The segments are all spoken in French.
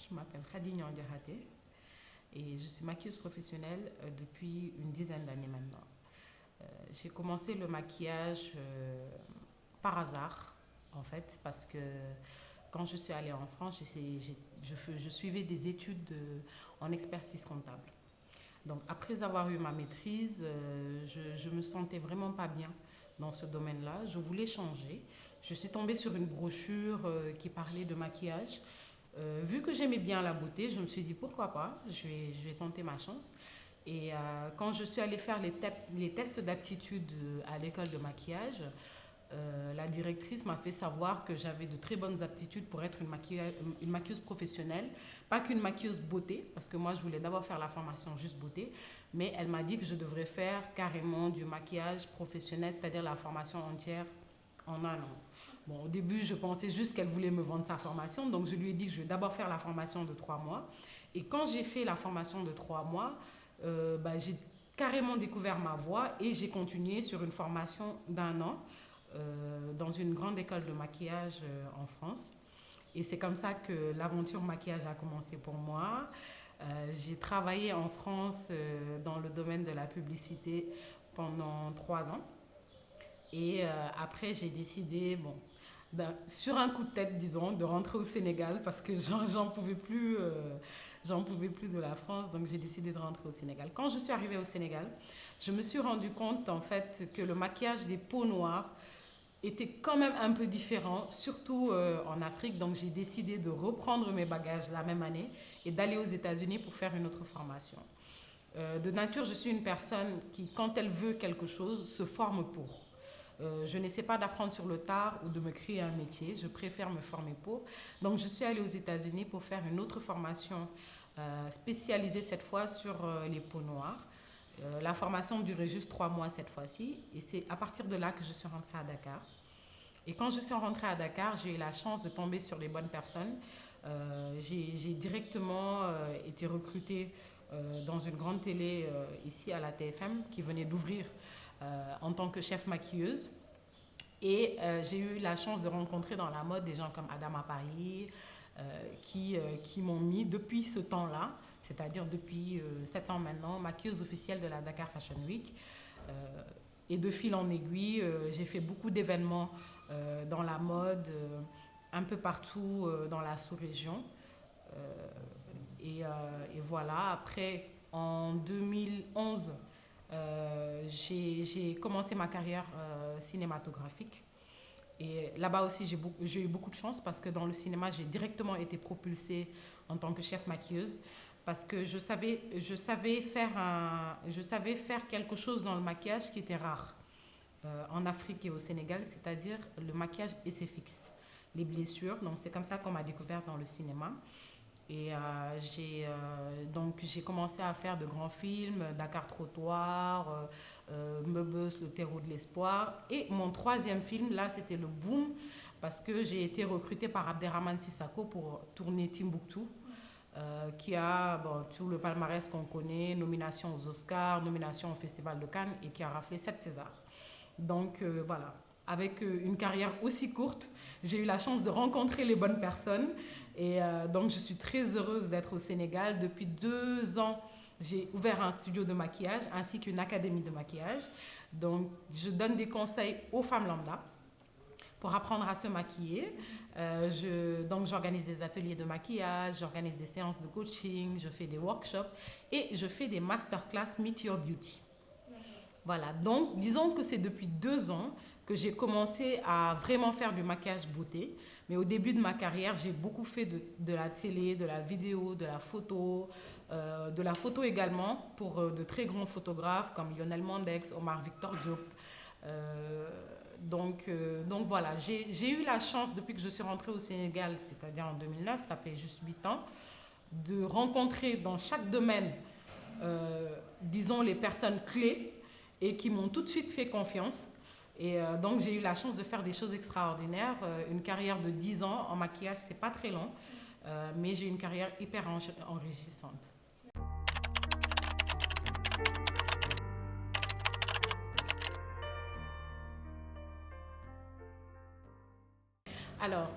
Je m'appelle Khadignan Diarate et je suis maquilleuse professionnelle depuis une dizaine d'années maintenant. J'ai commencé le maquillage par hasard, en fait, parce que quand je suis allée en France, je suivais des études en expertise comptable. Donc, après avoir eu ma maîtrise, je me sentais vraiment pas bien dans ce domaine-là. Je voulais changer. Je suis tombée sur une brochure qui parlait de maquillage. Vu que j'aimais bien la beauté, je me suis dit pourquoi pas, je vais tenter ma chance. Et quand je suis allée faire les tests d'aptitude à l'école de maquillage, la directrice m'a fait savoir que j'avais de très bonnes aptitudes pour être une maquilleuse professionnelle, pas qu'une maquilleuse beauté, parce que moi je voulais d'abord faire la formation juste beauté, mais elle m'a dit que je devrais faire carrément du maquillage professionnel, c'est-à-dire la formation entière en un an. Bon, au début, je pensais juste qu'elle voulait me vendre sa formation, donc je lui ai dit que je vais d'abord faire la formation de 3 mois. Et quand j'ai fait la formation de 3 mois, j'ai carrément découvert ma voie et j'ai continué sur une formation d'un an dans une grande école de maquillage en France. Et c'est comme ça que l'aventure maquillage a commencé pour moi. J'ai travaillé en France dans le domaine de la publicité pendant 3 ans. Et après, j'ai décidé, bon, sur un coup de tête, disons, de rentrer au Sénégal parce que j'en pouvais plus de la France, donc j'ai décidé de rentrer au Sénégal. Quand je suis arrivée au Sénégal, je me suis rendu compte en fait que le maquillage des peaux noires était quand même un peu différent, surtout en Afrique. Donc j'ai décidé de reprendre mes bagages la même année et d'aller aux États-Unis pour faire une autre formation. De nature, je suis une personne qui, quand elle veut quelque chose, se forme pour. Je n'essaie pas d'apprendre sur le tard ou de me créer un métier, je préfère me former pour. Donc je suis allée aux États-Unis pour faire une autre formation spécialisée cette fois sur les peaux noires. La formation durait juste 3 mois cette fois-ci et c'est à partir de là que je suis rentrée à Dakar. Et quand je suis rentrée à Dakar, j'ai eu la chance de tomber sur les bonnes personnes. J'ai directement été recrutée dans une grande télé ici à la TFM qui venait d'ouvrir en tant que chef maquilleuse. Et j'ai eu la chance de rencontrer dans la mode des gens comme Adama Paris qui m'ont mis depuis ce temps-là, c'est-à-dire depuis 7 ans maintenant, maquilleuse officielle de la Dakar Fashion Week. Euh, et de fil en aiguille, j'ai fait beaucoup d'événements dans la mode, un peu partout dans la sous-région. Euh, et voilà, après, en 2011, j'ai commencé ma carrière cinématographique. Et là-bas aussi, j'ai eu beaucoup de chance parce que dans le cinéma, j'ai directement été propulsée en tant que chef maquilleuse parce que je savais faire quelque chose dans le maquillage qui était rare en Afrique et au Sénégal, c'est-à-dire le maquillage SFX, les blessures. Donc c'est comme ça qu'on m'a découvert dans le cinéma. Et donc j'ai commencé à faire de grands films, Dakar Trottoir, Meubus, Le Terreau de l'Espoir. Et mon troisième film, là, c'était le boom parce que j'ai été recrutée par Abderrahmane Sissako pour tourner Timbuktu, qui a tout le palmarès qu'on connaît, nomination aux Oscars, nomination au Festival de Cannes et qui a raflé 7 Césars. Donc voilà, avec une carrière aussi courte, j'ai eu la chance de rencontrer les bonnes personnes et donc je suis très heureuse d'être au Sénégal. Depuis 2 ans, j'ai ouvert un studio de maquillage ainsi qu'une académie de maquillage. Donc je donne des conseils aux femmes lambda pour apprendre à se maquiller. Donc j'organise des ateliers de maquillage, j'organise des séances de coaching, je fais des workshops et je fais des masterclass Meet Your Beauty. Voilà, donc disons que c'est depuis 2 ans que j'ai commencé à vraiment faire du maquillage beauté. Mais au début de ma carrière, j'ai beaucoup fait de la télé, de la vidéo, de la photo également pour de très grands photographes comme Lionel Mondex, Omar Victor Diop. Euh, donc voilà, j'ai eu la chance depuis que je suis rentrée au Sénégal, c'est-à-dire en 2009, ça fait juste 8 ans, de rencontrer dans chaque domaine, disons, les personnes clés et qui m'ont tout de suite fait confiance. Et donc j'ai eu la chance de faire des choses extraordinaires. Une carrière de 10 ans en maquillage, c'est pas très long, mais j'ai une carrière hyper enrichissante. Alors,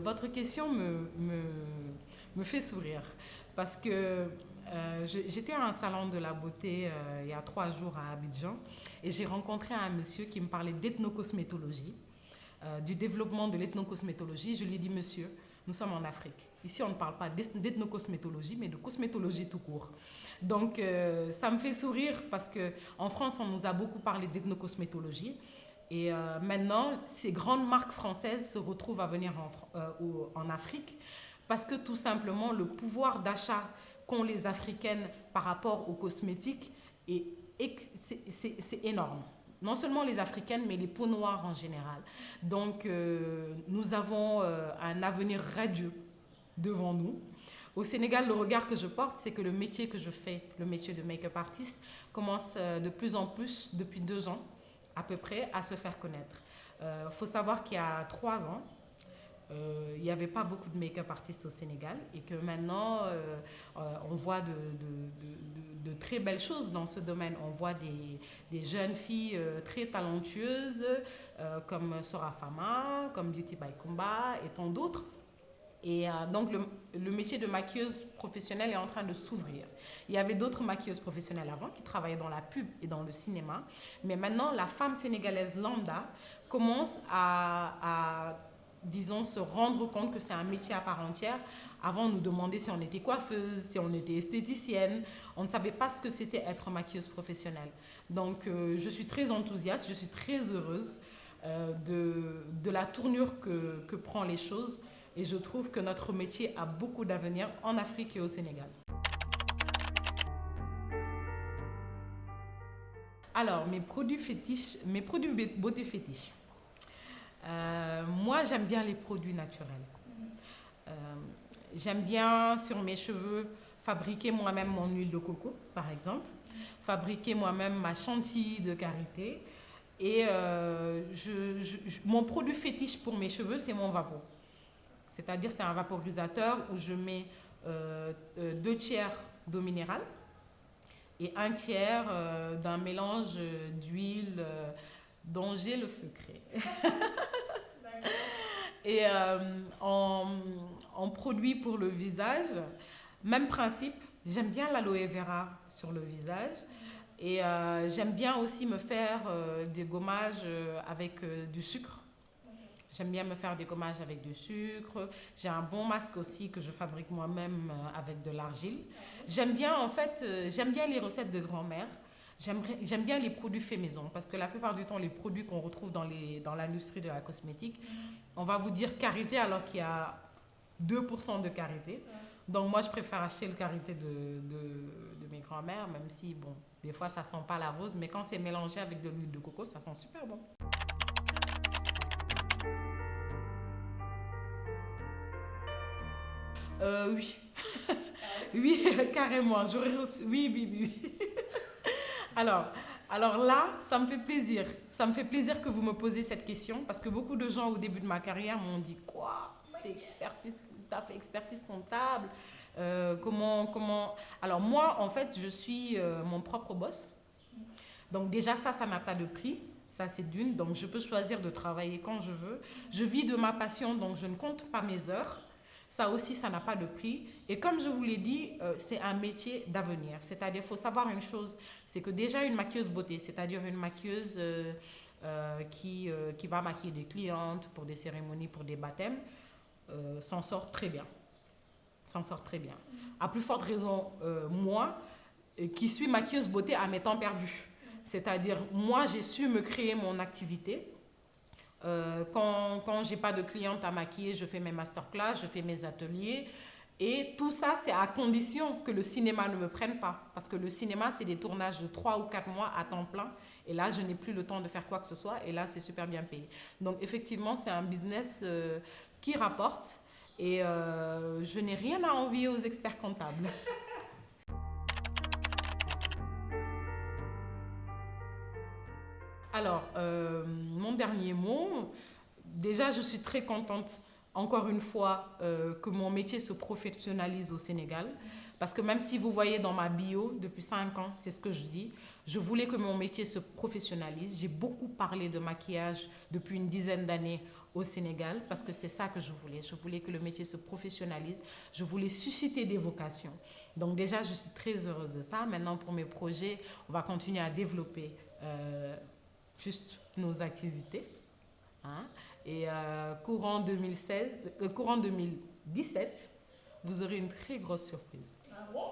votre question me fait sourire parce que j'étais à un salon de la beauté il y a 3 jours à Abidjan et j'ai rencontré un monsieur qui me parlait d'ethnocosmétologie, du développement de l'ethnocosmétologie. Je lui ai dit, monsieur, nous sommes en Afrique. Ici, on ne parle pas d'ethnocosmétologie, mais de cosmétologie tout court. Donc, ça me fait sourire parce qu'en France, on nous a beaucoup parlé d'ethnocosmétologie. Et maintenant, ces grandes marques françaises se retrouvent à venir en Afrique parce que tout simplement, le pouvoir d'achat qu'ont les Africaines par rapport aux cosmétiques, c'est énorme. Non seulement les Africaines, mais les peaux noires en général. Donc, nous avons un avenir radieux devant nous. Au Sénégal, le regard que je porte, c'est que le métier que je fais, le métier de make-up artiste, commence de plus en plus, depuis 2 ans à peu près, à se faire connaître. Faut savoir qu'il y a 3 ans, il n'y avait pas beaucoup de make-up artistes au Sénégal et que maintenant, on voit de très belles choses dans ce domaine. On voit des jeunes filles très talentueuses comme Sora Fama, comme Beauty by Kumba et tant d'autres. Et donc, le métier de maquilleuse professionnelle est en train de s'ouvrir. Il y avait d'autres maquilleuses professionnelles avant qui travaillaient dans la pub et dans le cinéma. Mais maintenant, la femme sénégalaise lambda commence disons, se rendre compte que c'est un métier à part entière. Avant, on nous demandait si on était coiffeuse, si on était esthéticienne. On ne savait pas ce que c'était être maquilleuse professionnelle. Donc, je suis très enthousiaste, je suis très heureuse de la tournure que prend les choses. Et je trouve que notre métier a beaucoup d'avenir en Afrique et au Sénégal. Alors, mes produits fétiches, mes produits beauté fétiches. Moi, j'aime bien les produits naturels. Euh, J'aime bien sur mes cheveux fabriquer moi-même mon huile de coco, par exemple. Fabriquer moi-même ma chantilly de karité. Et mon produit fétiche pour mes cheveux, c'est mon vapeau. C'est-à-dire, c'est un vaporisateur où je mets 2 tiers d'eau minérale et 1 tiers d'un mélange d'huile dont j'ai le secret. Et en produit pour le visage, même principe, j'aime bien l'aloe vera sur le visage. Et j'aime bien aussi me faire des gommages avec du sucre. J'aime bien me faire des gommages avec du sucre. J'ai un bon masque aussi que je fabrique moi-même avec de l'argile. J'aime bien, en fait, j'aime bien les recettes de grand-mère. J'aime bien les produits faits maison parce que la plupart du temps, les produits qu'on retrouve dans l'industrie de la cosmétique, on va vous dire karité alors qu'il y a 2% de karité. Donc moi, je préfère acheter le karité de mes grand-mères, même si, bon, des fois, ça sent pas la rose, mais quand c'est mélangé avec de l'huile de coco, ça sent super bon. Oui. Oui, carrément. J'aurais reçu. Oui, oui, oui. Alors, alors là, ça me fait plaisir. Ça me fait plaisir que vous me posiez cette question parce que beaucoup de gens au début de ma carrière m'ont dit quoi? T'as fait expertise comptable. Comment. Alors moi, en fait, je suis mon propre boss. Donc déjà, ça n'a pas de prix. Ça, c'est d'une. Donc je peux choisir de travailler quand je veux. Je vis de ma passion, donc je ne compte pas mes heures. Ça aussi, ça n'a pas de prix. Et comme je vous l'ai dit, c'est un métier d'avenir. C'est-à-dire, il faut savoir une chose, c'est que déjà une maquilleuse beauté, c'est-à-dire une maquilleuse qui va maquiller des clientes pour des cérémonies, pour des baptêmes, s'en sort très bien. S'en sort très bien. À plus forte raison, moi, qui suis maquilleuse beauté à mes temps perdus. C'est-à-dire, moi, j'ai su me créer mon activité. Quand j'ai pas de cliente à maquiller, je fais mes masterclass, je fais mes ateliers. Et tout ça, c'est à condition que le cinéma ne me prenne pas. Parce que le cinéma, c'est des tournages de 3 ou 4 mois à temps plein. Et là, je n'ai plus le temps de faire quoi que ce soit. Et là, c'est super bien payé. Donc, effectivement, c'est un business qui rapporte. Et je n'ai rien à envier aux experts comptables. Alors, mon dernier mot, déjà, je suis très contente encore une fois, que mon métier se professionnalise au Sénégal. Parce que même si vous voyez dans ma bio, depuis 5 ans, c'est ce que je dis, je voulais que mon métier se professionnalise. J'ai beaucoup parlé de maquillage depuis une dizaine d'années au Sénégal parce que c'est ça que je voulais. Je voulais que le métier se professionnalise. Je voulais susciter des vocations. Donc déjà, je suis très heureuse de ça. Maintenant, pour mes projets, on va continuer à développer juste nos activités. Hein. Et courant 2017, vous aurez une très grosse surprise. Ah bon?